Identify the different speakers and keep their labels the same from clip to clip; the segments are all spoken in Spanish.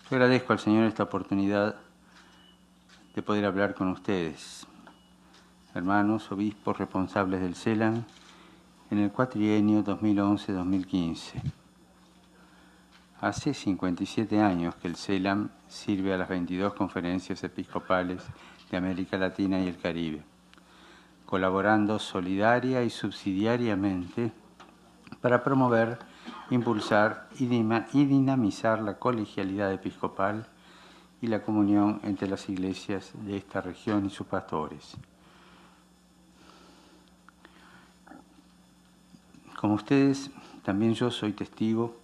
Speaker 1: Yo agradezco al Señor esta oportunidad de poder hablar con ustedes, hermanos, obispos responsables del CELAM, en el cuatrienio 2011-2015. Hace 57 años que el CELAM sirve a las 22 conferencias episcopales de América Latina y el Caribe, colaborando solidaria y subsidiariamente para promover, impulsar y dinamizar la colegialidad episcopal y la comunión entre las iglesias de esta región y sus pastores. Como ustedes, también yo soy testigo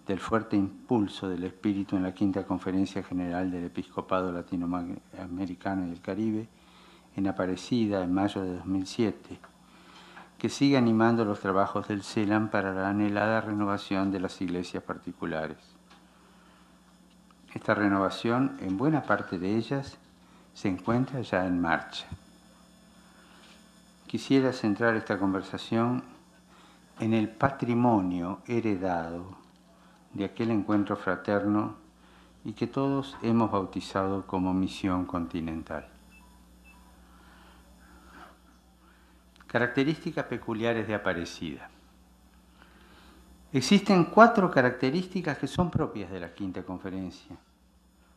Speaker 1: del fuerte impulso del Espíritu en la Quinta Conferencia General del Episcopado Latinoamericano y del Caribe, en Aparecida, en mayo de 2007, que sigue animando los trabajos del CELAM para la anhelada renovación de las iglesias particulares. Esta renovación, en buena parte de ellas, se encuentra ya en marcha. Quisiera centrar esta conversación en el patrimonio heredado de aquel encuentro fraterno y que todos hemos bautizado como Misión Continental. Características peculiares de Aparecida. Existen 4 características que son propias de la Quinta Conferencia.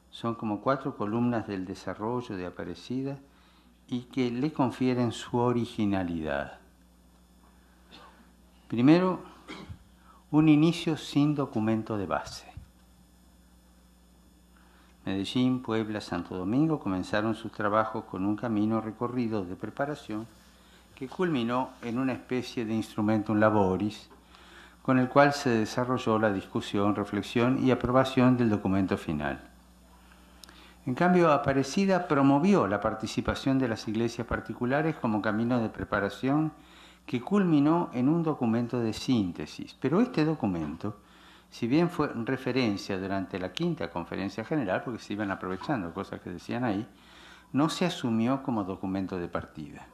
Speaker 1: Son como 4 columnas del desarrollo de Aparecida y que le confieren su originalidad. Primero, un inicio sin documento de base. Medellín, Puebla, Santo Domingo comenzaron sus trabajos con un camino recorrido de preparación que culminó en una especie de instrumentum laboris, con el cual se desarrolló la discusión, reflexión y aprobación del documento final. En cambio, Aparecida promovió la participación de las iglesias particulares como camino de preparación que culminó en un documento de síntesis. Pero este documento, si bien fue referencia durante la Quinta Conferencia General, porque se iban aprovechando cosas que decían ahí, no se asumió como documento de partida.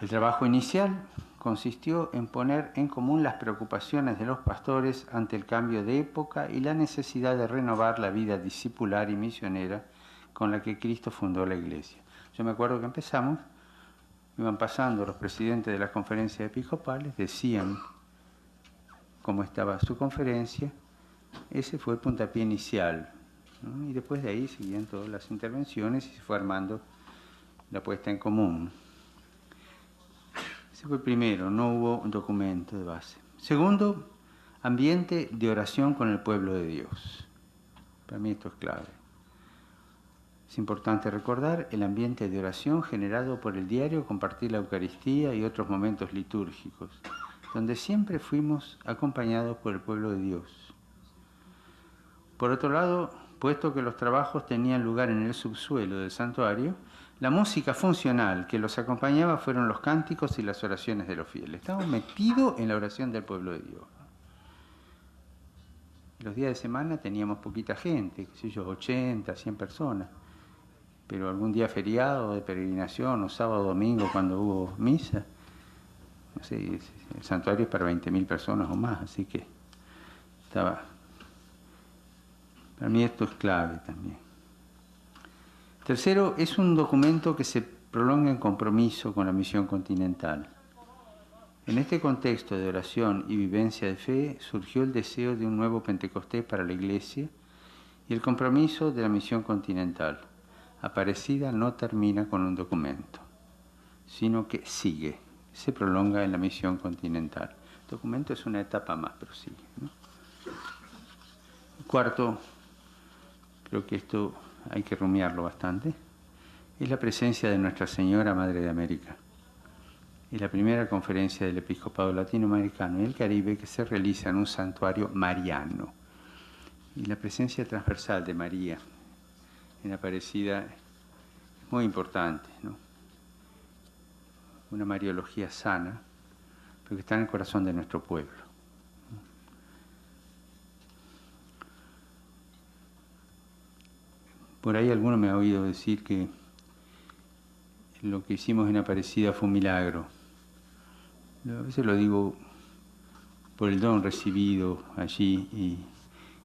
Speaker 1: El trabajo inicial consistió en poner en común las preocupaciones de los pastores ante el cambio de época y la necesidad de renovar la vida discipular y misionera con la que Cristo fundó la Iglesia. Yo me acuerdo que empezamos, iban pasando los presidentes de las conferencias episcopales, decían cómo estaba su conferencia, ese fue el puntapié inicial, ¿no? Y después de ahí seguían todas las intervenciones y se fue armando la puesta en común. Ese fue el primero, no hubo un documento de base. Segundo, ambiente de oración con el pueblo de Dios. Para mí esto es clave. Es importante recordar el ambiente de oración generado por el diario Compartir la Eucaristía y otros momentos litúrgicos, donde siempre fuimos acompañados por el pueblo de Dios. Por otro lado, puesto que los trabajos tenían lugar en el subsuelo del santuario, la música funcional que los acompañaba fueron los cánticos y las oraciones de los fieles. Estábamos metidos en la oración del pueblo de Dios. Los días de semana teníamos poquita gente, qué sé yo, 80, 100 personas. Pero algún día feriado de peregrinación, o sábado, domingo, cuando hubo misa, no sé, el santuario es para 20.000 personas o más, así que estaba... Para mí esto es clave también. Tercero, es un documento que se prolonga en compromiso con la misión continental. En este contexto de oración y vivencia de fe surgió el deseo de un nuevo Pentecostés para la Iglesia y el compromiso de la misión continental. Aparecida no termina con un documento, sino que sigue, se prolonga en la misión continental. El documento es una etapa más, pero sigue, ¿no? Cuarto, creo que esto hay que rumiarlo bastante, es la presencia de Nuestra Señora Madre de América. Es la primera conferencia del Episcopado Latinoamericano y el Caribe que se realiza en un santuario mariano. Y la presencia transversal de María en Aparecida es muy importante, ¿no? Una mariología sana, pero que está en el corazón de nuestro pueblo. Por ahí alguno me ha oído decir que lo que hicimos en Aparecida fue un milagro. A veces lo digo por el don recibido allí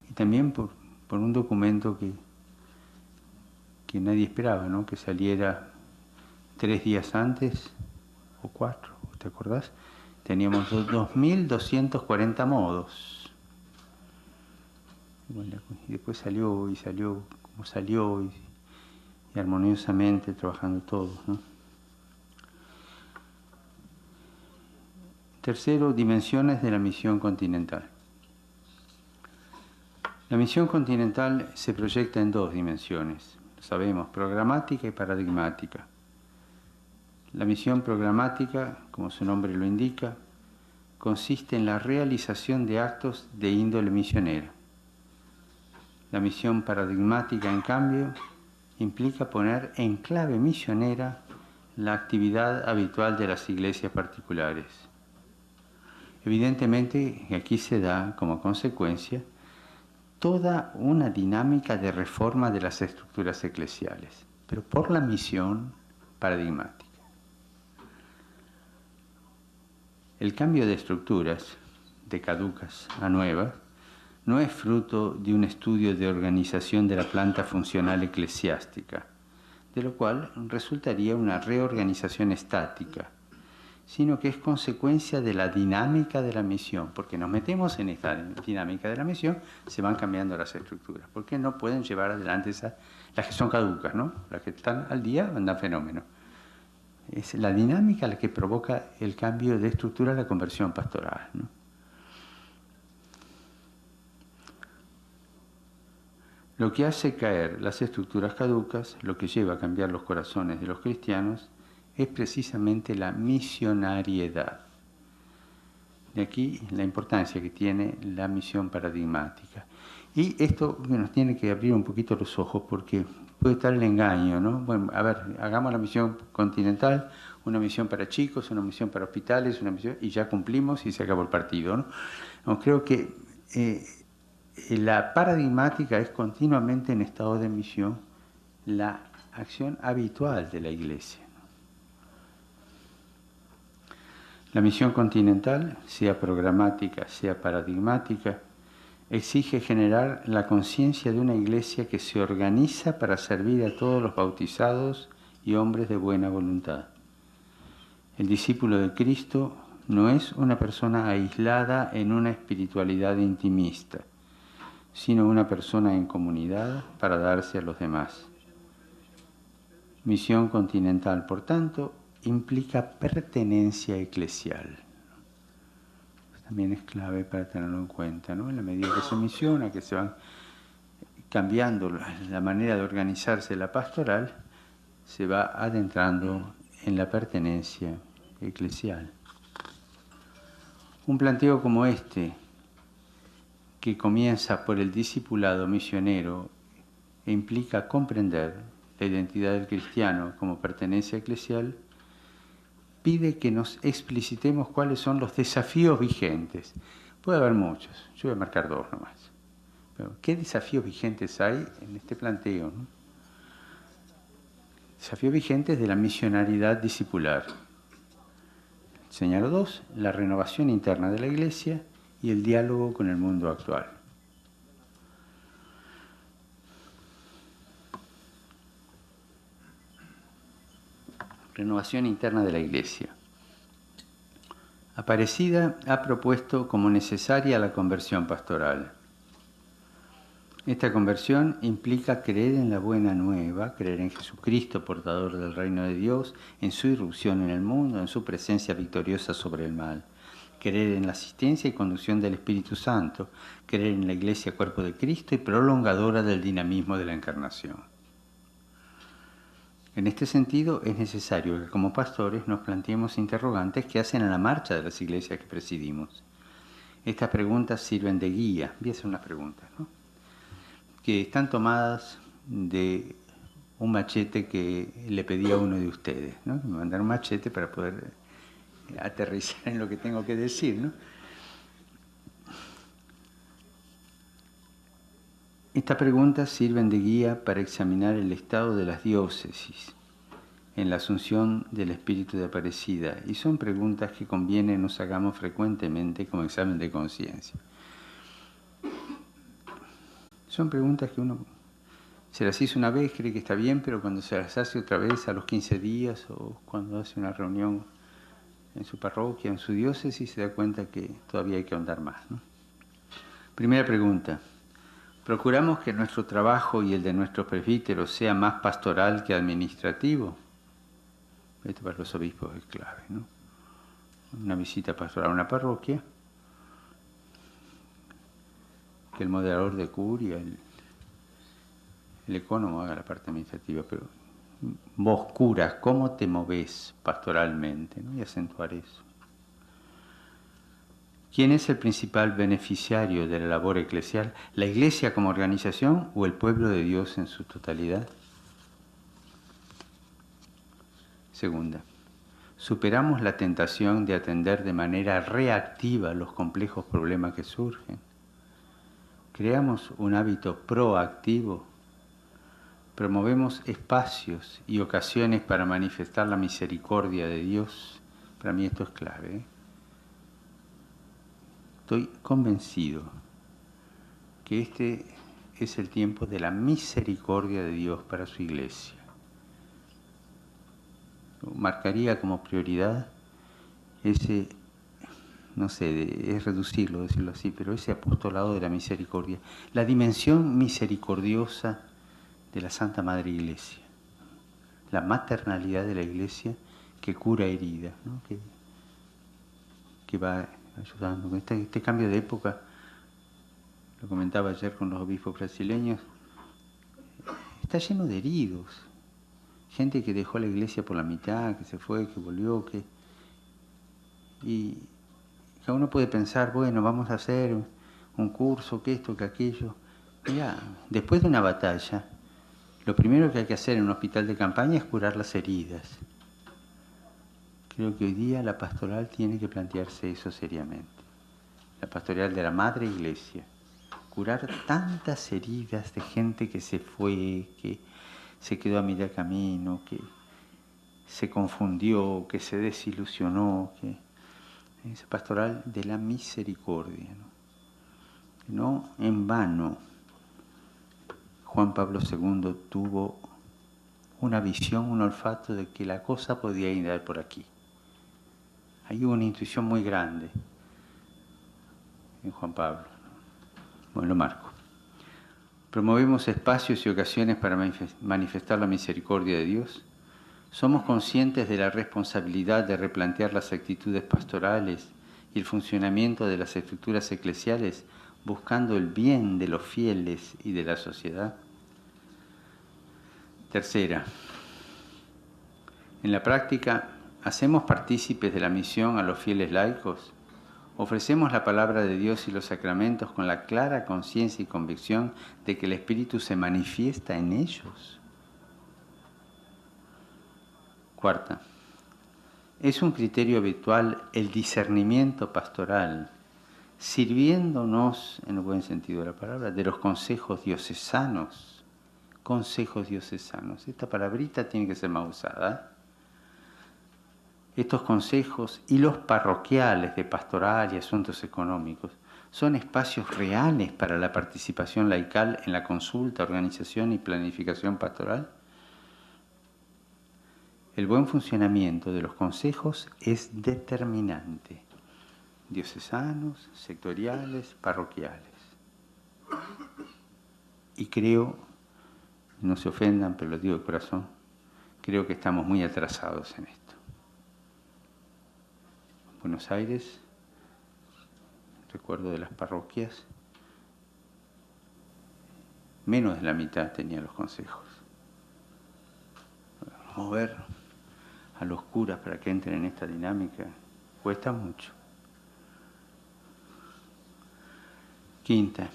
Speaker 1: y también por un documento que nadie esperaba, ¿no? Que saliera 3 días antes, o 4, ¿te acordás? Teníamos 2.240 modos. Bueno, y después salió como salió, y armoniosamente trabajando todos, ¿no? Tercero, dimensiones de la misión continental. La misión continental se proyecta en 2 dimensiones, lo sabemos, programática y paradigmática. La misión programática, como su nombre lo indica, consiste en la realización de actos de índole misionera. La misión paradigmática, en cambio, implica poner en clave misionera la actividad habitual de las iglesias particulares. Evidentemente, aquí se da como consecuencia toda una dinámica de reforma de las estructuras eclesiales, pero por la misión paradigmática. El cambio de estructuras, de caducas a nuevas, no es fruto de un estudio de organización de la planta funcional eclesiástica, de lo cual resultaría una reorganización estática, sino que es consecuencia de la dinámica de la misión. Porque nos metemos en esta dinámica de la misión, se van cambiando las estructuras, porque no pueden llevar adelante las que son caducas, ¿no? Las que están al día andan fenómeno. Es la dinámica la que provoca el cambio de estructura, la conversión pastoral, ¿no? Lo que hace caer las estructuras caducas, lo que lleva a cambiar los corazones de los cristianos, es precisamente la misionariedad. De aquí la importancia que tiene la misión paradigmática. Y esto nos tiene que abrir un poquito los ojos, porque puede estar el engaño, ¿no? Bueno, a ver, hagamos la misión continental, una misión para chicos, una misión para hospitales, una misión, y ya cumplimos y se acabó el partido, ¿no? No, creo que la paradigmática es continuamente en estado de misión la acción habitual de la Iglesia. La misión continental, sea programática, sea paradigmática, exige generar la conciencia de una Iglesia que se organiza para servir a todos los bautizados y hombres de buena voluntad. El discípulo de Cristo no es una persona aislada en una espiritualidad intimista, sino una persona en comunidad para darse a los demás. Misión continental, por tanto, implica pertenencia eclesial. También es clave para tenerlo en cuenta, ¿no? En la medida que se misiona, que se van cambiando la manera de organizarse la pastoral, se va adentrando en la pertenencia eclesial. Un planteo como este, que comienza por el discipulado misionero e implica comprender la identidad del cristiano como pertenencia eclesial, pide que nos explicitemos cuáles son los desafíos vigentes. Puede haber muchos, yo voy a marcar 2 nomás. Pero, ¿qué desafíos vigentes hay en este planteo, ¿no? Desafíos vigentes de la misionariedad discipular. Señalo 2, la renovación interna de la Iglesia y el diálogo con el mundo actual. Renovación interna de la Iglesia. Aparecida ha propuesto como necesaria la conversión pastoral. Esta conversión implica creer en la buena nueva, creer en Jesucristo, portador del reino de Dios, en su irrupción en el mundo, en su presencia victoriosa sobre el mal. Creer en la asistencia y conducción del Espíritu Santo, creer en la Iglesia cuerpo de Cristo y prolongadora del dinamismo de la encarnación. En este sentido, es necesario que como pastores nos planteemos interrogantes que hacen a la marcha de las iglesias que presidimos. Estas preguntas sirven de guía. Voy a hacer unas preguntas, ¿no? Que están tomadas de un machete que le pedí a uno de ustedes, ¿no? Que me mandaron un machete para poder aterrizar en lo que tengo que decir, ¿no? Estas preguntas sirven de guía para examinar el estado de las diócesis en la asunción del espíritu de Aparecida, y son preguntas que conviene nos hagamos frecuentemente como examen de conciencia. Son preguntas que uno se las hizo una vez, cree que está bien, pero cuando se las hace otra vez a los 15 días o cuando hace una reunión en su parroquia, en su diócesis, se da cuenta que todavía hay que ahondar más, ¿no? Primera pregunta. ¿Procuramos que nuestro trabajo y el de nuestros presbíteros sea más pastoral que administrativo? Esto para los obispos es clave, ¿no? Una visita pastoral a una parroquia, que el moderador de curia, el ecónomo haga la parte administrativa, pero vos, curas, ¿cómo te movés pastoralmente? ¿No? Y acentuar eso. ¿Quién es el principal beneficiario de la labor eclesial? ¿La Iglesia como organización o el pueblo de Dios en su totalidad? Segunda, ¿superamos la tentación de atender de manera reactiva los complejos problemas que surgen? ¿Creamos un hábito proactivo? ¿Promovemos espacios y ocasiones para manifestar la misericordia de Dios? Para mí esto es clave, ¿eh? Estoy convencido que este es el tiempo de la misericordia de Dios para su Iglesia. Marcaría como prioridad ese, no sé, es reducirlo, decirlo así, pero ese apostolado de la misericordia, la dimensión misericordiosa de la Santa Madre Iglesia, la maternalidad de la Iglesia que cura heridas, ¿no? que va ayudando. Este cambio de época, lo comentaba ayer con los obispos brasileños, está lleno de heridos. Gente que dejó la Iglesia por la mitad, que se fue, que volvió, y cada uno puede pensar, bueno, vamos a hacer un curso, que esto, que aquello. Mirá, después de una batalla, lo primero que hay que hacer en un hospital de campaña es curar las heridas. Creo que hoy día la pastoral tiene que plantearse eso seriamente. La pastoral de la Madre Iglesia. Curar tantas heridas de gente que se fue, que se quedó a mitad camino, que se confundió, que se desilusionó. Esa pastoral de la misericordia, ¿no? No en vano Juan Pablo II tuvo una visión, un olfato de que la cosa podía ir por aquí. Hay una intuición muy grande en Juan Pablo. Bueno, lo marco. ¿Promovemos espacios y ocasiones para manifestar la misericordia de Dios? ¿Somos conscientes de la responsabilidad de replantear las actitudes pastorales y el funcionamiento de las estructuras eclesiales buscando el bien de los fieles y de la sociedad? Tercera, en la práctica, ¿hacemos partícipes de la misión a los fieles laicos? ¿Ofrecemos la palabra de Dios y los sacramentos con la clara conciencia y convicción de que el Espíritu se manifiesta en ellos? Cuarta, ¿es un criterio habitual el discernimiento pastoral, sirviéndonos, en el buen sentido de la palabra, de los consejos diocesanos? Consejos diocesanos. Esta palabrita tiene que ser más usada. Estos consejos y los parroquiales de pastoral y asuntos económicos son espacios reales para la participación laical en la consulta, organización y planificación pastoral. El buen funcionamiento de los consejos es determinante. Diocesanos, sectoriales, parroquiales. Y creo, no se ofendan, pero lo digo de corazón, creo que estamos muy atrasados en esto. Buenos Aires, recuerdo de las parroquias, menos de la mitad tenían los consejos. Mover a los curas para que entren en esta dinámica cuesta mucho. Quinta,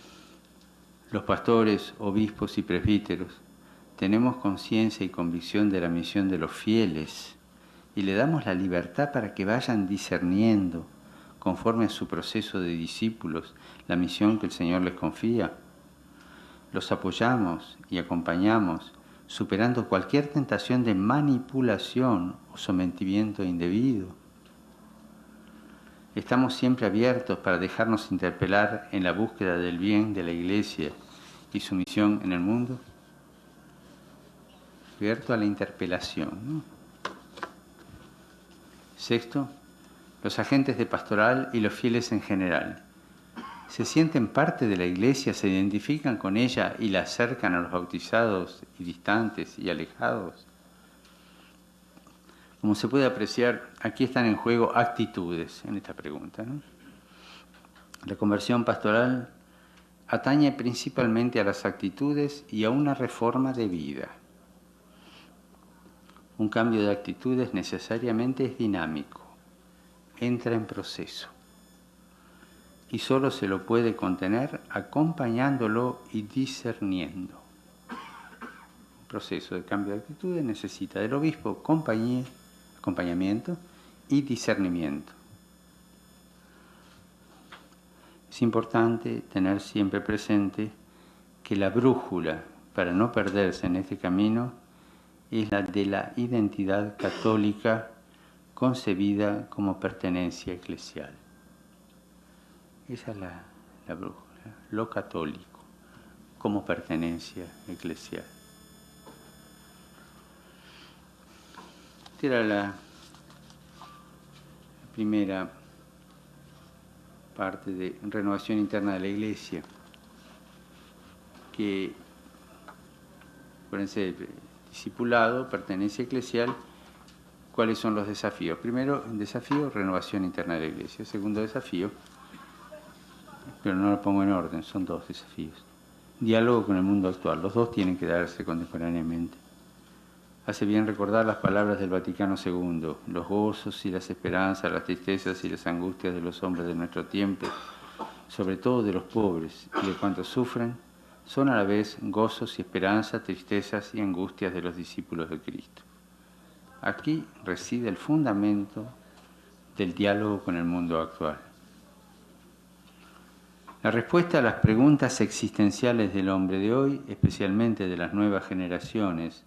Speaker 1: los pastores, obispos y presbíteros tenemos conciencia y convicción de la misión de los fieles y le damos la libertad para que vayan discerniendo, conforme a su proceso de discípulos, la misión que el Señor les confía. Los apoyamos y acompañamos, superando cualquier tentación de manipulación o sometimiento indebido. Estamos siempre abiertos para dejarnos interpelar en la búsqueda del bien de la Iglesia y su misión en el mundo. Abierto a la interpelación, ¿no? Sexto, los agentes de pastoral y los fieles en general. ¿Se sienten parte de la Iglesia, se identifican con ella y la acercan a los bautizados y distantes y alejados? Como se puede apreciar, aquí están en juego actitudes en esta pregunta, ¿no? La conversión pastoral atañe principalmente a las actitudes y a una reforma de vida. Un cambio de actitudes necesariamente es dinámico, entra en proceso. Y solo se lo puede contener acompañándolo y discerniendo. Un proceso de cambio de actitudes necesita del obispo acompañamiento y discernimiento. Es importante tener siempre presente que la brújula para no perderse en este camino es la de la identidad católica concebida como pertenencia eclesial. Esa es la brújula, lo católico como pertenencia eclesial. Esta era la primera parte de renovación interna de la Iglesia, que, acuérdense, discipulado, pertenencia eclesial. ¿Cuáles son los desafíos? Primero, desafío, renovación interna de la Iglesia. Segundo desafío, pero no lo pongo en orden, son dos desafíos. Diálogo con el mundo actual. Los dos tienen que darse contemporáneamente. Hace bien recordar las palabras del Vaticano II. Los gozos y las esperanzas, las tristezas y las angustias de los hombres de nuestro tiempo, sobre todo de los pobres y de cuantos sufren, son a la vez gozos y esperanzas, tristezas y angustias de los discípulos de Cristo. Aquí reside el fundamento del diálogo con el mundo actual. La respuesta a las preguntas existenciales del hombre de hoy, especialmente de las nuevas generaciones,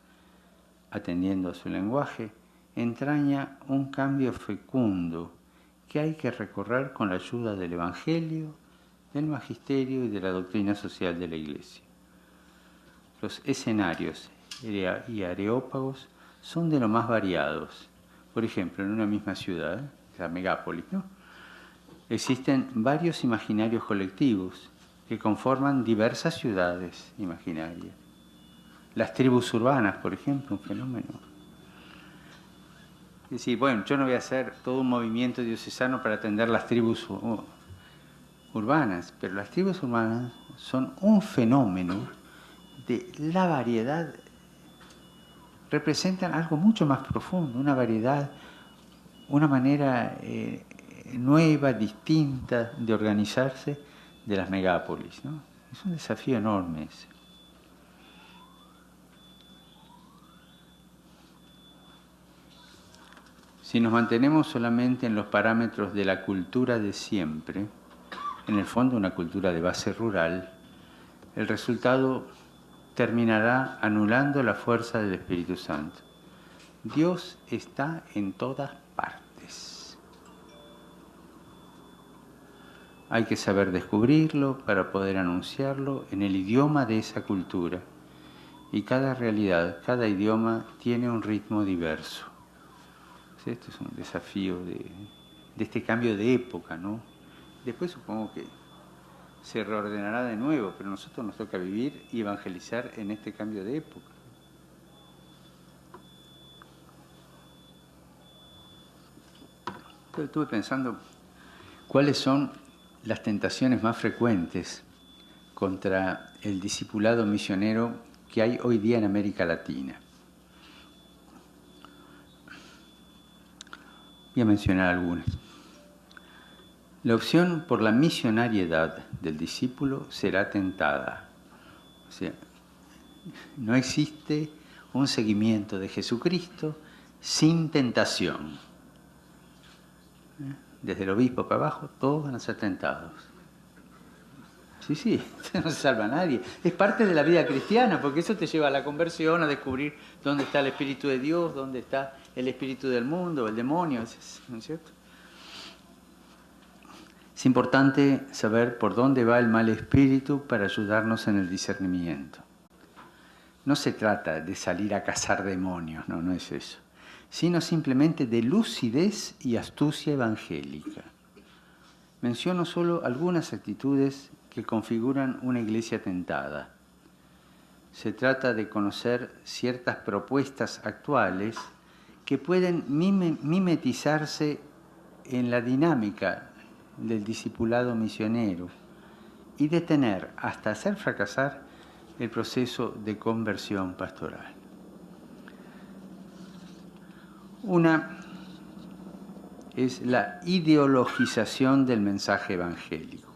Speaker 1: atendiendo a su lenguaje, entraña un cambio fecundo que hay que recorrer con la ayuda del Evangelio, del Magisterio y de la doctrina social de la Iglesia. Los escenarios y areópagos son de lo más variados. Por ejemplo, en una misma ciudad, la megápolis, ¿no?, existen varios imaginarios colectivos que conforman diversas ciudades imaginarias. Las tribus urbanas, por ejemplo, un fenómeno. Es decir, bueno, yo no voy a hacer todo un movimiento diocesano para atender las tribus urbanas, pero las tribus urbanas son un fenómeno de la variedad, representan algo mucho más profundo, una variedad, una manera nueva, distinta de organizarse de las megápolis, ¿no? Es un desafío enorme ese. Si nos mantenemos solamente en los parámetros de la cultura de siempre, en el fondo una cultura de base rural, el resultado terminará anulando la fuerza del Espíritu Santo. Dios está en todas partes. Hay que saber descubrirlo para poder anunciarlo en el idioma de esa cultura. Y cada realidad, cada idioma tiene un ritmo diverso. Esto es un desafío de este cambio de época, ¿no? Después supongo que se reordenará de nuevo, pero a nosotros nos toca vivir y evangelizar en este cambio de época. Entonces, estuve pensando cuáles son las tentaciones más frecuentes contra el discipulado misionero que hay hoy día en América Latina. Voy a mencionar algunas. La opción por la misionariedad del discípulo será tentada. O sea, no existe un seguimiento de Jesucristo sin tentación. Desde el obispo para abajo, todos van a ser tentados. Sí, no se salva a nadie. Es parte de la vida cristiana, porque eso te lleva a la conversión, a descubrir dónde está el Espíritu de Dios, dónde está el espíritu del mundo, el demonio, ¿no es cierto? Es importante saber por dónde va el mal espíritu para ayudarnos en el discernimiento. No se trata de salir a cazar demonios, no es eso, sino simplemente de lucidez y astucia evangélica. Menciono solo algunas actitudes que configuran una iglesia tentada. Se trata de conocer ciertas propuestas actuales que pueden mimetizarse en la dinámica del discipulado misionero y detener hasta hacer fracasar el proceso de conversión pastoral. Una es la ideologización del mensaje evangélico.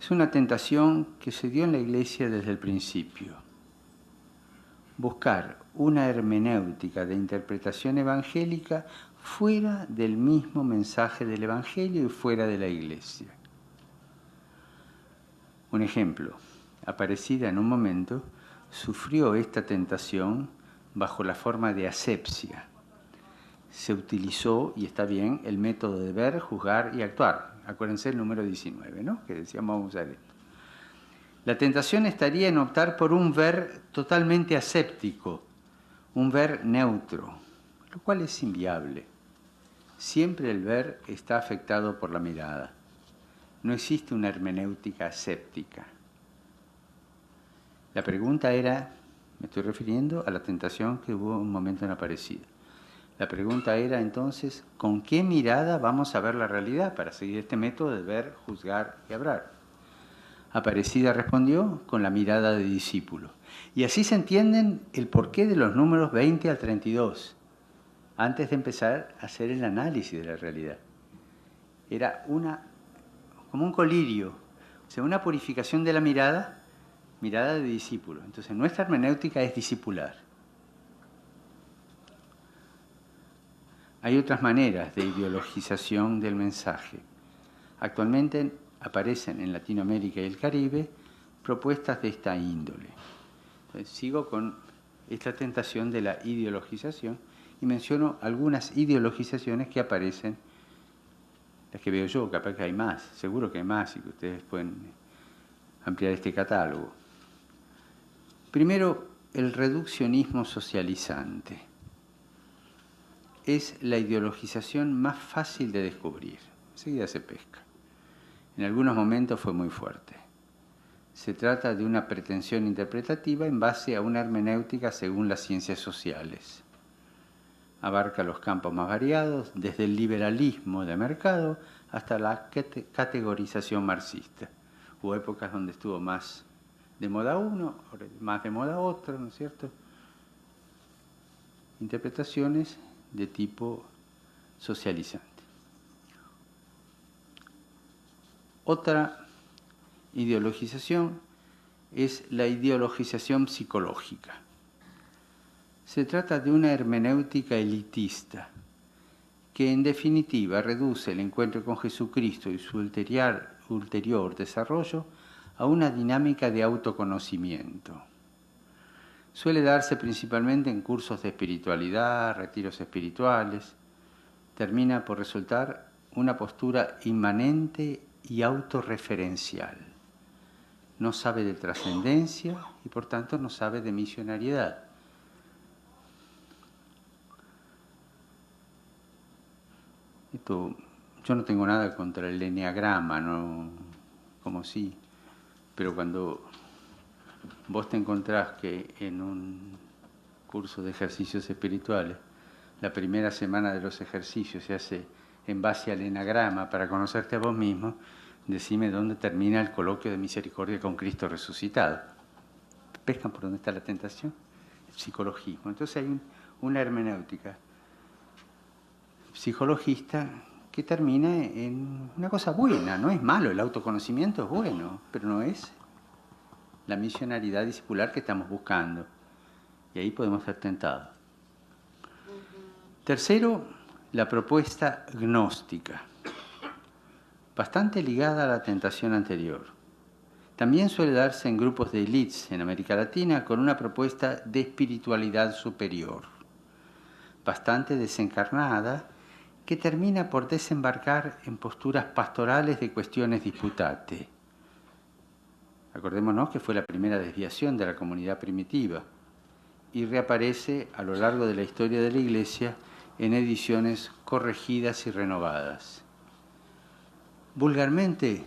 Speaker 1: Es una tentación que se dio en la Iglesia desde el principio. Buscar una hermenéutica de interpretación evangélica fuera del mismo mensaje del Evangelio y fuera de la Iglesia. Un ejemplo, Aparecida en un momento sufrió esta tentación bajo la forma de asepsia. Se utilizó, y está bien, el método de ver, juzgar y actuar. Acuérdense el número 19, ¿no? Que decíamos vamos a usar esto. La tentación estaría en optar por un ver totalmente aséptico, un ver neutro, lo cual es inviable. Siempre el ver está afectado por la mirada. No existe una hermenéutica aséptica. La pregunta era, me estoy refiriendo a la tentación que hubo un momento en Aparecida. La pregunta era entonces, ¿con qué mirada vamos a ver la realidad para seguir este método de ver, juzgar y hablar? Aparecida respondió con la mirada de discípulo. Y así se entienden el porqué de los números 20 al 32, antes de empezar a hacer el análisis de la realidad. Era como un colirio, o sea, una purificación de la mirada de discípulo. Entonces, nuestra hermenéutica es discipular. Hay otras maneras de ideologización del mensaje. Actualmente aparecen en Latinoamérica y el Caribe propuestas de esta índole. Entonces, sigo con esta tentación de la ideologización y menciono algunas ideologizaciones que aparecen, las que veo yo, capaz que hay más, seguro que hay más y que ustedes pueden ampliar este catálogo. Primero, el reduccionismo socializante. Es la ideologización más fácil de descubrir. Enseguida se pesca. En algunos momentos fue muy fuerte. Se trata de una pretensión interpretativa en base a una hermenéutica según las ciencias sociales. Abarca los campos más variados, desde el liberalismo de mercado hasta la categorización marxista. Hubo épocas donde estuvo más de moda uno, más de moda otro, ¿no es cierto? Interpretaciones de tipo socializante. Otra ideologización es la ideologización psicológica. Se trata de una hermenéutica elitista que en definitiva reduce el encuentro con Jesucristo y su ulterior desarrollo a una dinámica de autoconocimiento. Suele darse principalmente en cursos de espiritualidad, retiros espirituales. Termina por resultar una postura inmanente y autorreferencial. No sabe de trascendencia y por tanto no sabe de misionariedad. Yo no tengo nada contra el eneagrama, no, como sí, pero cuando vos te encontrás que en un curso de ejercicios espirituales, la primera semana de los ejercicios se hace en base al enagrama para conocerte a vos mismo, decime dónde termina el coloquio de misericordia con Cristo resucitado. ¿Pescan por dónde está la tentación? El psicologismo. Entonces hay una hermenéutica psicologista que termina en una cosa buena. No es malo, el autoconocimiento es bueno, pero no es la misionaridad discipular que estamos buscando. Y ahí podemos ser tentados. Tercero, la propuesta gnóstica, bastante ligada a la tentación anterior. También suele darse en grupos de élites en América Latina con una propuesta de espiritualidad superior, bastante desencarnada que termina por desembarcar en posturas pastorales de cuestiones disputate. Acordémonos que fue la primera desviación de la comunidad primitiva y reaparece a lo largo de la historia de la Iglesia en ediciones corregidas y renovadas. Vulgarmente,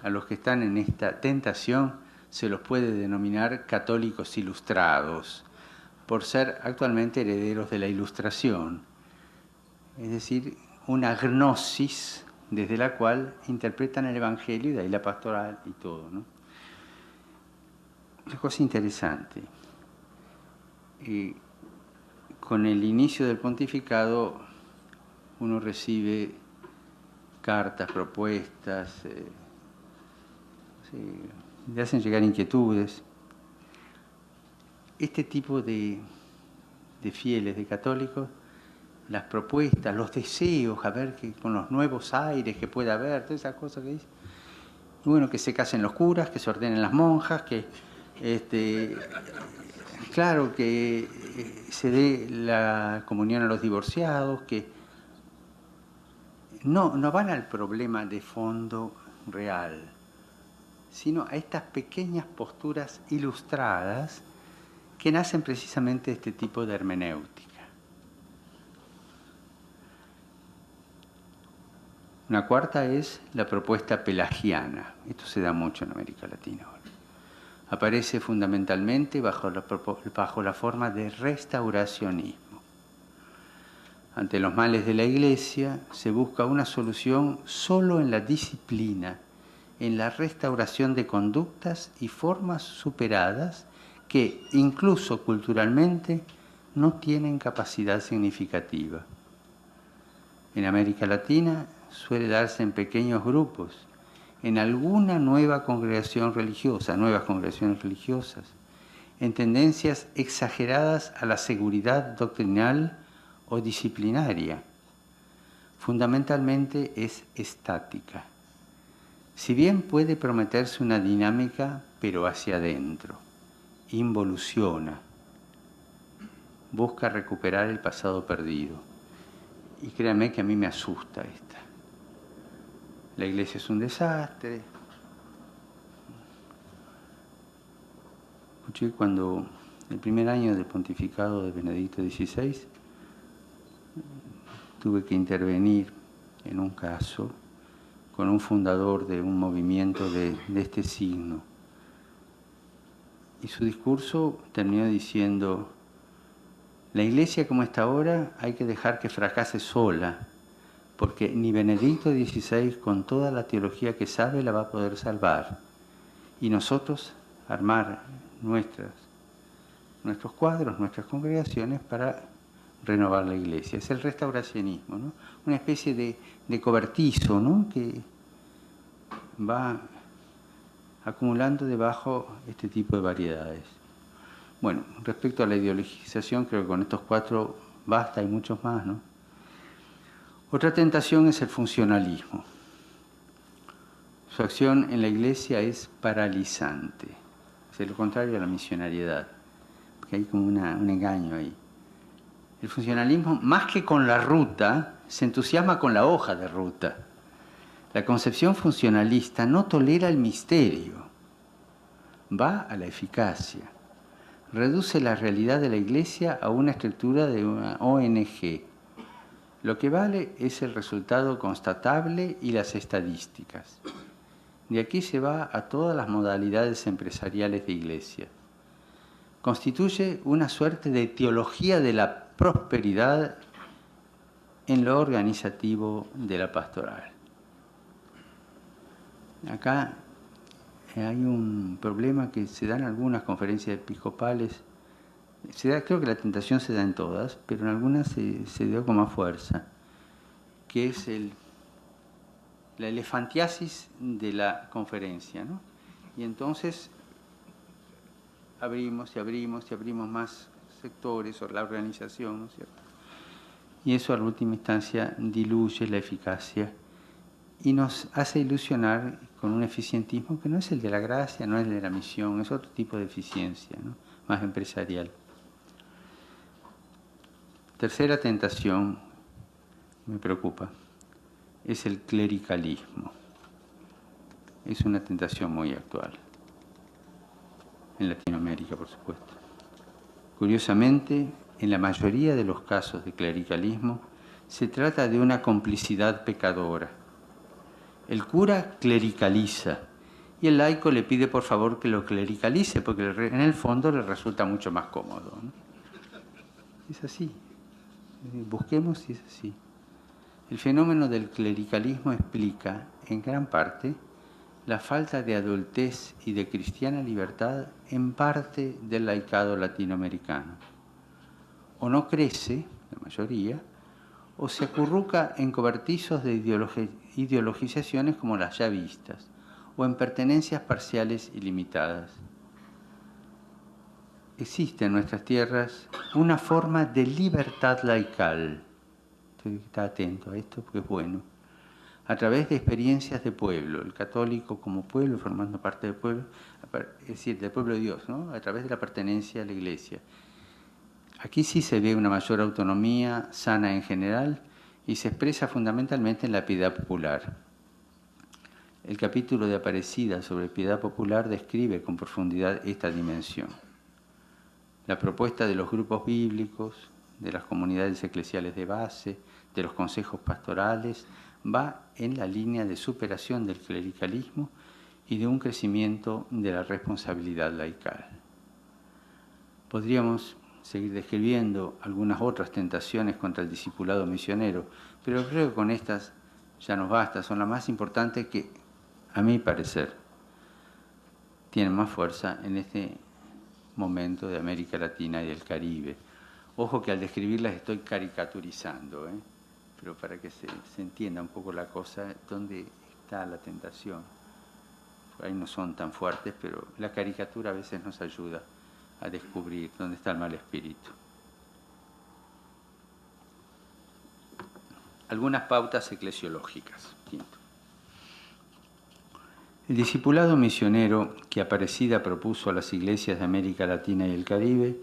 Speaker 1: a los que están en esta tentación se los puede denominar católicos ilustrados, por ser actualmente herederos de la Ilustración, es decir, una gnosis desde la cual interpretan el Evangelio y de ahí la pastoral y todo, ¿no? Una cosa interesante. Con el inicio del pontificado uno recibe cartas, propuestas, le hacen llegar inquietudes. Este tipo de fieles, de católicos, las propuestas, los deseos, a ver que con los nuevos aires que pueda haber, todas esas cosas que dice. Y bueno, que se casen los curas, que se ordenen las monjas, que claro, que se dé la comunión a los divorciados, que no van al problema de fondo real, sino a estas pequeñas posturas ilustradas que nacen precisamente de este tipo de hermenéutica. Una cuarta es la propuesta pelagiana. Esto se da mucho en América Latina ahora. Aparece fundamentalmente bajo la forma de restauracionismo. Ante los males de la Iglesia se busca una solución solo en la disciplina, en la restauración de conductas y formas superadas que, incluso culturalmente, no tienen capacidad significativa. En América Latina suele darse en pequeños grupos, en alguna nueva congregación religiosa, nuevas congregaciones religiosas, en tendencias exageradas a la seguridad doctrinal o disciplinaria. Fundamentalmente es estática. Si bien puede prometerse una dinámica, pero hacia adentro, involuciona, busca recuperar el pasado perdido. Y créanme que a mí me asusta esta. La Iglesia es un desastre. Escuché cuando el primer año del pontificado de Benedicto XVI tuve que intervenir en un caso con un fundador de un movimiento de este signo. Y su discurso terminó diciendo: la Iglesia como está ahora hay que dejar que fracase sola, porque ni Benedicto XVI con toda la teología que sabe la va a poder salvar. Y nosotros armar nuestros cuadros, nuestras congregaciones para renovar la Iglesia. Es el restauracionismo, ¿no? Una especie de cobertizo, ¿no?, que va acumulando debajo este tipo de variedades. Bueno, respecto a la ideologización, creo que con estos 4 basta, hay muchos más, ¿no? Otra tentación es el funcionalismo. Su acción en la Iglesia es paralizante. Es lo contrario a la misionariedad, porque hay como un engaño ahí. El funcionalismo, más que con la ruta, se entusiasma con la hoja de ruta. La concepción funcionalista no tolera el misterio, va a la eficacia. Reduce la realidad de la Iglesia a una estructura de una ONG. Lo que vale es el resultado constatable y las estadísticas. De aquí se va a todas las modalidades empresariales de Iglesia. Constituye una suerte de teología de la prosperidad en lo organizativo de la pastoral. Acá hay un problema que se da en algunas conferencias episcopales. Creo que la tentación se da en todas, pero en algunas se dio con más fuerza, que es la elefantiasis de la conferencia, ¿no? Y entonces abrimos más sectores o la organización, ¿no es cierto? Y eso, a última instancia, diluye la eficacia y nos hace ilusionar con un eficientismo que no es el de la gracia, no es el de la misión, es otro tipo de eficiencia, ¿no?, más empresarial. Tercera tentación, me preocupa es el clericalismo. Es una tentación muy actual. En Latinoamérica, por supuesto. Curiosamente, en la mayoría de los casos de clericalismo, se trata de una complicidad pecadora. El cura clericaliza y el laico le pide por favor que lo clericalice, porque en el fondo le resulta mucho más cómodo, ¿no? Es así. Busquemos si es así. El fenómeno del clericalismo explica, en gran parte, la falta de adultez y de cristiana libertad en parte del laicado latinoamericano. O no crece, la mayoría, o se acurruca en cobertizos de ideologizaciones como las ya vistas, o en pertenencias parciales y limitadas. Existe en nuestras tierras una forma de libertad laical. Está atento a esto porque es bueno. A través de experiencias de pueblo, el católico como pueblo, formando parte del pueblo, es decir, del pueblo de Dios, ¿no? A través de la pertenencia a la Iglesia. Aquí sí se ve una mayor autonomía sana en general y se expresa fundamentalmente en la piedad popular. El capítulo de Aparecida sobre piedad popular describe con profundidad esta dimensión. La propuesta de los grupos bíblicos, de las comunidades eclesiales de base, de los consejos pastorales, va en la línea de superación del clericalismo y de un crecimiento de la responsabilidad laical. Podríamos seguir describiendo algunas otras tentaciones contra el discipulado misionero, pero creo que con estas ya nos basta, son las más importantes que, a mi parecer, tienen más fuerza en este momento de América Latina y del Caribe. Ojo que al describirlas estoy caricaturizando, pero para que se entienda un poco la cosa, dónde está la tentación. Por ahí no son tan fuertes, pero la caricatura a veces nos ayuda a descubrir dónde está el mal espíritu. Algunas pautas eclesiológicas. Quinto. El discipulado misionero que Aparecida propuso a las iglesias de América Latina y el Caribe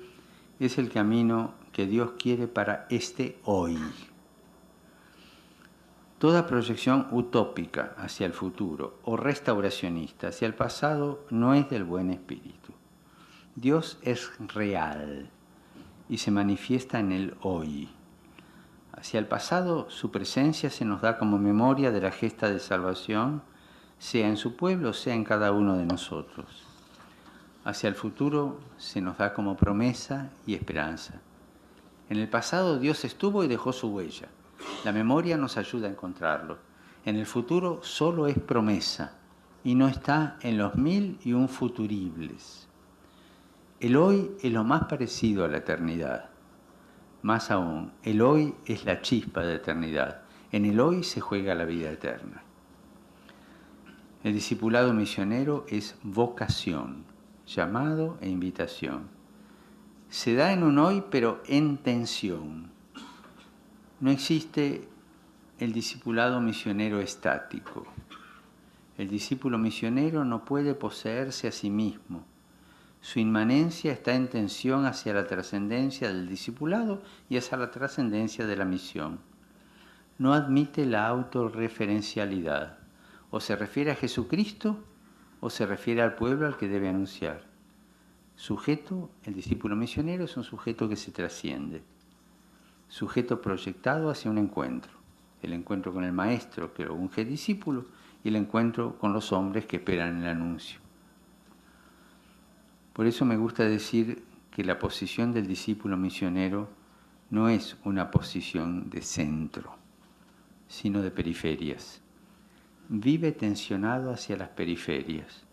Speaker 1: es el camino que Dios quiere para este hoy. Toda proyección utópica hacia el futuro o restauracionista hacia el pasado no es del buen espíritu. Dios es real y se manifiesta en el hoy. Hacia el pasado, su presencia se nos da como memoria de la gesta de salvación, sea en su pueblo, sea en cada uno de nosotros. Hacia el futuro se nos da como promesa y esperanza. En el pasado Dios estuvo y dejó su huella. La memoria nos ayuda a encontrarlo. En el futuro solo es promesa y no está en los 1001 futuribles. El hoy es lo más parecido a la eternidad. Más aún, el hoy es la chispa de eternidad. En el hoy se juega la vida eterna. El discipulado misionero es vocación, llamado e invitación. Se da en un hoy, pero en tensión. No existe el discipulado misionero estático. El discípulo misionero no puede poseerse a sí mismo. Su inmanencia está en tensión hacia la trascendencia del discipulado y hacia la trascendencia de la misión. No admite la autorreferencialidad. O se refiere a Jesucristo o se refiere al pueblo al que debe anunciar. Sujeto, el discípulo misionero es un sujeto que se trasciende. Sujeto proyectado hacia un encuentro. El encuentro con el maestro que lo unge discípulo y el encuentro con los hombres que esperan el anuncio. Por eso me gusta decir que la posición del discípulo misionero no es una posición de centro, sino de periferias. Vive tensionado hacia las periferias,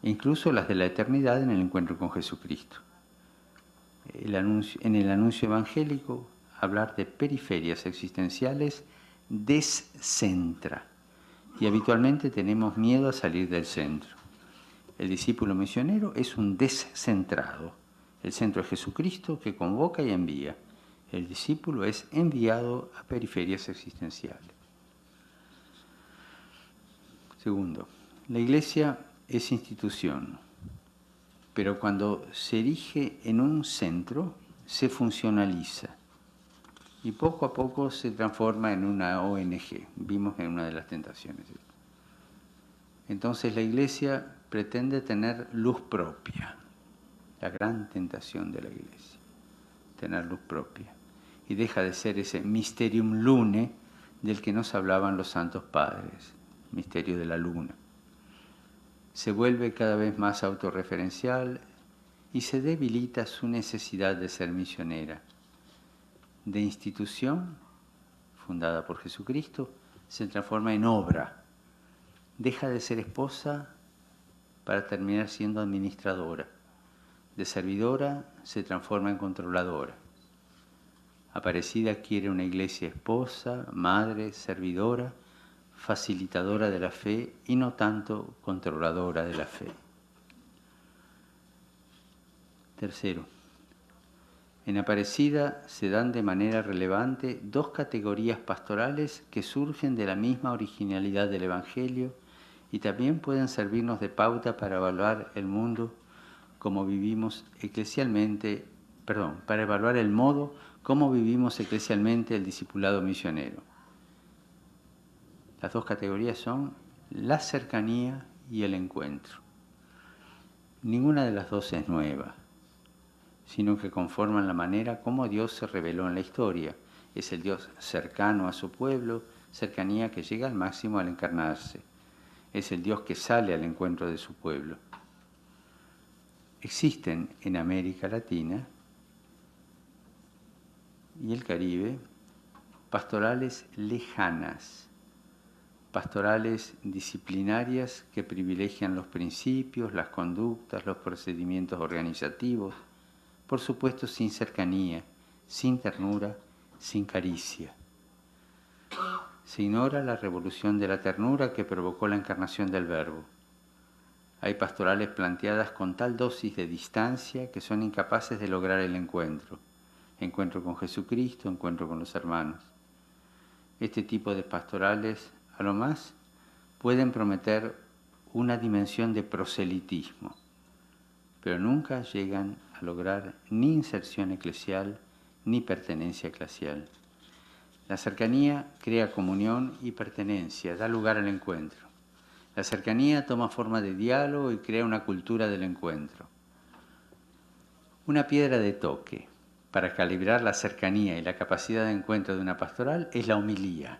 Speaker 1: incluso las de la eternidad en el encuentro con Jesucristo. En el anuncio evangélico, hablar de periferias existenciales descentra y habitualmente tenemos miedo a salir del centro. El discípulo misionero es un descentrado. El centro es Jesucristo que convoca y envía. El discípulo es enviado a periferias existenciales. Segundo, la Iglesia es institución, pero cuando se erige en un centro, se funcionaliza. y poco a poco se transforma en una ONG. Vimos en una de las tentaciones. Entonces la Iglesia pretende tener luz propia, la gran tentación de la Iglesia, tener luz propia. Y deja de ser ese mysterium lune del que nos hablaban los santos padres, misterio de la luna. Se vuelve cada vez más autorreferencial y se debilita su necesidad de ser misionera. De institución, fundada por Jesucristo, se transforma en obra. Deja de ser esposa para terminar siendo administradora. De servidora se transforma en controladora. Aparecida quiere una iglesia esposa, madre, servidora, facilitadora de la fe y no tanto controladora de la fe. Tercero, en Aparecida se dan de manera relevante dos categorías pastorales que surgen de la misma originalidad del Evangelio y también pueden servirnos de pauta para evaluar el mundo como vivimos eclesialmente, para evaluar el modo como vivimos eclesialmente el discipulado misionero. Las dos categorías son la cercanía y el encuentro. Ninguna de las dos es nueva, sino que conforman la manera como Dios se reveló en la historia. Es el Dios cercano a su pueblo, cercanía que llega al máximo al encarnarse. Es el Dios que sale al encuentro de su pueblo. Existen en América Latina y el Caribe pastorales lejanas, pastorales disciplinarias que privilegian los principios, las conductas, los procedimientos organizativos, por supuesto sin cercanía, sin ternura, sin caricia. Se ignora la revolución de la ternura que provocó la encarnación del Verbo. Hay pastorales planteadas con tal dosis de distancia que son incapaces de lograr el encuentro. Encuentro con Jesucristo, encuentro con los hermanos. Este tipo de pastorales, a lo más, pueden prometer una dimensión de proselitismo, pero nunca llegan a lograr ni inserción eclesial ni pertenencia eclesial. La cercanía crea comunión y pertenencia, da lugar al encuentro. La cercanía toma forma de diálogo y crea una cultura del encuentro. Una piedra de toque para calibrar la cercanía y la capacidad de encuentro de una pastoral es la homilía.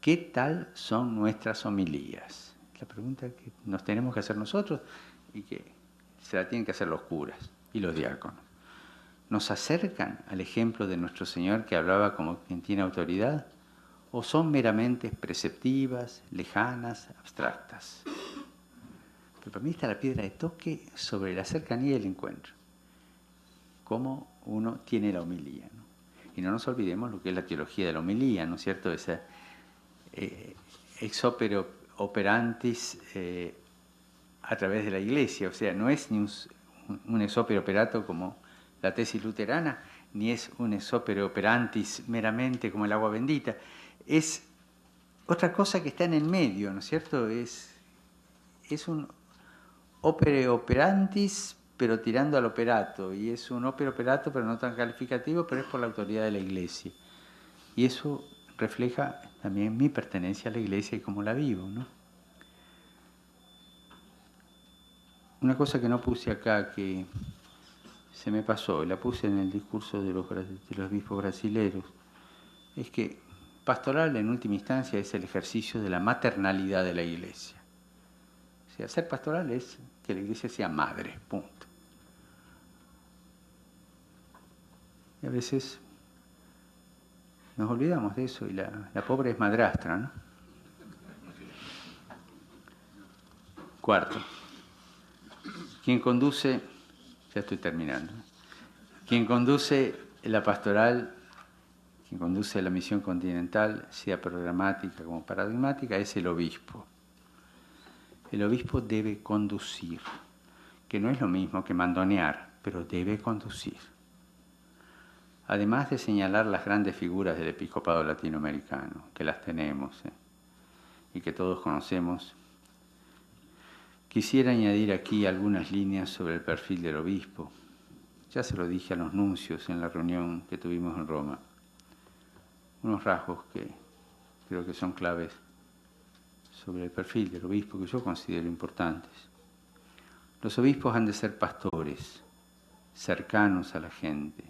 Speaker 1: ¿Qué tal son nuestras homilías? La pregunta que nos tenemos que hacer nosotros y que se la tienen que hacer los curas y los diáconos. ¿Nos acercan al ejemplo de nuestro Señor que hablaba como quien tiene autoridad? ¿O son meramente preceptivas, lejanas, abstractas? Pero para mí está la piedra de toque sobre la cercanía y el encuentro. Cómo uno tiene la homilía, ¿no? Y no nos olvidemos lo que es la teología de la homilía, ¿no es cierto? Esa ex opere operantis a través de la Iglesia. O sea, no es ni un ex opere operato como la tesis luterana, ni es un ex opere operantis meramente como el agua bendita. Es otra cosa que está en el medio, ¿no es cierto? Es un opere operantis, pero tirando al operato, y es un opere operato, pero no tan calificativo, pero es por la autoridad de la Iglesia. Y eso refleja también mi pertenencia a la Iglesia y cómo la vivo, ¿no? Una cosa que no puse acá, que se me pasó, y la puse en el discurso de los obispos brasileros, es que pastoral en última instancia es el ejercicio de la maternalidad de la Iglesia. O sea, ser pastoral es que la Iglesia sea madre, punto. Y a veces nos olvidamos de eso y la pobre es madrastra, ¿no? Cuarto, quien conduce, ya estoy terminando, quien conduce la pastoral, quien conduce la misión continental, sea programática como paradigmática, es el obispo. El obispo debe conducir, que no es lo mismo que mandonear, pero debe conducir. Además de señalar las grandes figuras del episcopado latinoamericano, que las tenemos y que todos conocemos, quisiera añadir aquí algunas líneas sobre el perfil del obispo. ya se lo dije a los nuncios en la reunión que tuvimos en Roma, unos rasgos que creo que son claves sobre el perfil del obispo que yo considero importantes. Los obispos han de ser pastores, cercanos a la gente,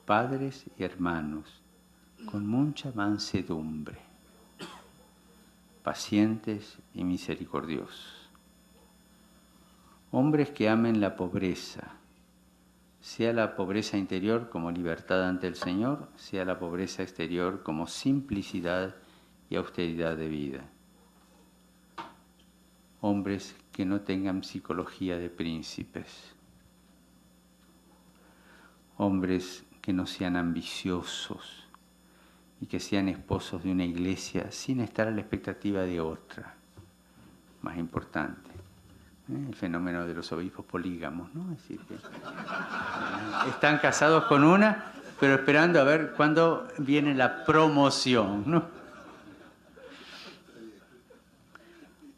Speaker 1: padres y hermanos, con mucha mansedumbre, pacientes y misericordiosos. Hombres que amen la pobreza, sea la pobreza interior como libertad ante el Señor, sea la pobreza exterior como simplicidad y austeridad de vida. Hombres que no tengan psicología de príncipes. Hombres que no sean ambiciosos y que sean esposos de una iglesia sin estar a la expectativa de otra. Más importante, el fenómeno de los obispos polígamos, ¿no? Es decir, que están casados con una, pero esperando a ver cuándo viene la promoción, ¿no?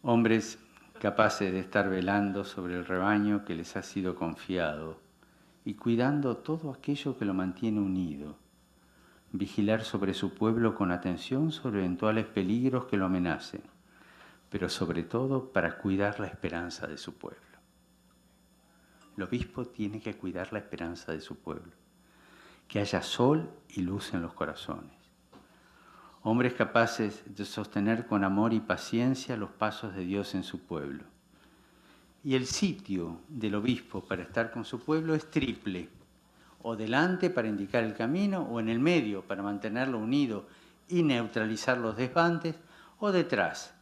Speaker 1: Hombres capaces de estar velando sobre el rebaño que les ha sido confiado y cuidando todo aquello que lo mantiene unido. Vigilar sobre su pueblo con atención sobre eventuales peligros que lo amenacen, pero sobre todo para cuidar la esperanza de su pueblo. El obispo tiene que cuidar la esperanza de su pueblo, que haya sol y luz en los corazones. Hombres capaces de sostener con amor y paciencia los pasos de Dios en su pueblo. Y el sitio del obispo para estar con su pueblo es triple: o delante para indicar el camino, o en el medio para mantenerlo unido y neutralizar los desbandes, o detrás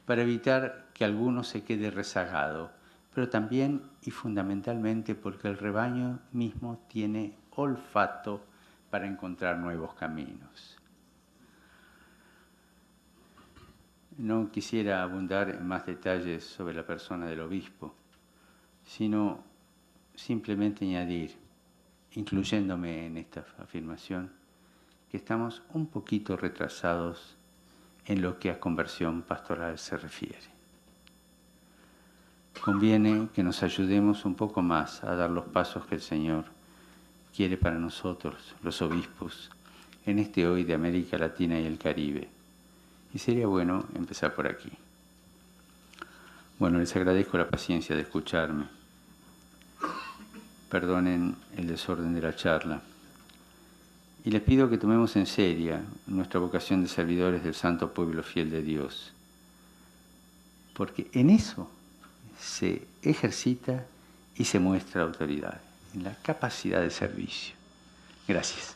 Speaker 1: para evitar que alguno se quede rezagado, pero también y fundamentalmente porque el rebaño mismo tiene olfato para encontrar nuevos caminos. No quisiera abundar en más detalles sobre la persona del obispo, sino simplemente añadir, incluyéndome en esta afirmación, que estamos un poquito retrasados en lo que a conversión pastoral se refiere. Conviene que nos ayudemos un poco más a dar los pasos que el Señor quiere para nosotros, los obispos, en este hoy de América Latina y el Caribe. Y sería bueno empezar por aquí. Bueno, les agradezco la paciencia de escucharme. Perdonen el desorden de la charla. Y les pido que tomemos en serio nuestra vocación de servidores del santo pueblo fiel de Dios. Porque en eso se ejercita y se muestra autoridad, en la capacidad de servicio. Gracias.